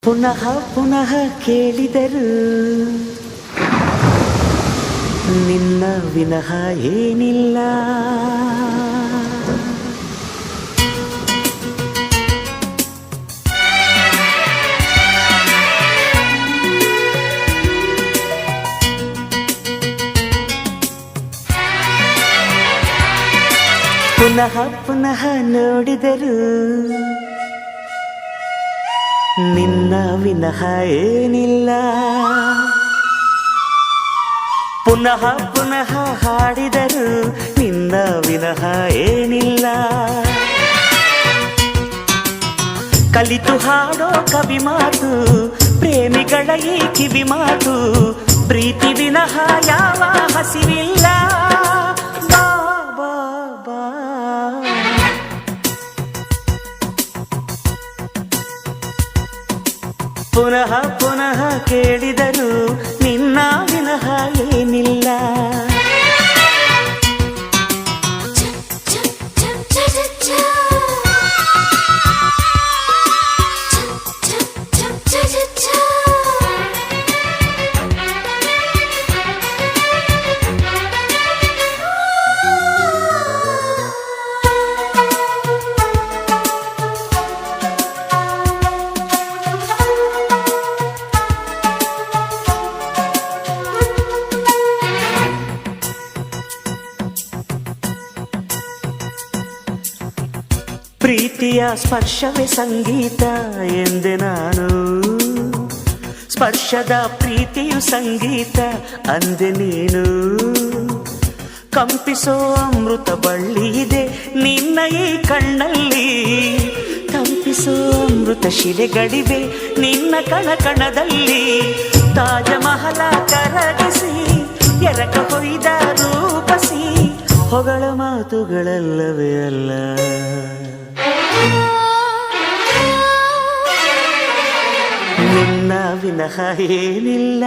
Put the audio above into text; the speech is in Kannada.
ಪುನಃ ಪುನಃ ಕೇಳಿದರು ನಿನ್ನ ವಿನಃ ಏನಿಲ್ಲ. ಪುನಃ ಪುನಃ ನೋಡಿದರು ನಿನ್ನ ವಿನಃ ಏನಿಲ್ಲ. ಪುನಃ ಪುನಃ ಹಾಡಿದರು ನಿನ್ನ ವಿನಃ ಏನಿಲ್ಲ. ಕಲಿತು ಹಾಡೋ ಕವಿ ಮಾತು ಪ್ರೇಮಿಗಳ ಈ ಕಿವಿ ಮಾತು ಪ್ರೀತಿ ವಿನಃ ಯಾವ ಹಸಿವಿಲ್ಲ. ಪುನಃ ಪುನಃ ಕೇಳಿದರು ನಿನ್ನ ವಿನಃ ಏನಿಲ್ಲ. ಪ್ರೀತಿಯ ಸ್ಪರ್ಶವೇ ಸಂಗೀತ ಎಂದೆ ನಾನು, ಸ್ಪರ್ಶದ ಪ್ರೀತಿಯು ಸಂಗೀತ ಅಂದೆ ನೀನು. ಕಂಪಿಸೋ ಅಮೃತ ಬಳ್ಳಿ ಇದೆ ನಿನ್ನ ಈ ಕಣ್ಣಲ್ಲಿ, ಕಂಪಿಸೋ ಅಮೃತ ಶಿಲೆಗಳಿವೆ ನಿನ್ನ ಕಣಕಣದಲ್ಲಿ. ತಾಜಮಹಲ ಕರಗಿಸಿ ಎರಕ ಹೊಯ್ದ ರೂಪಸಿ ಹೊಗಳ ಮಾತುಗಳಲ್ಲವೇ ಅಲ್ಲ. ನಿನ್ನ ವಿನಃ ಏನಿಲ್ಲ.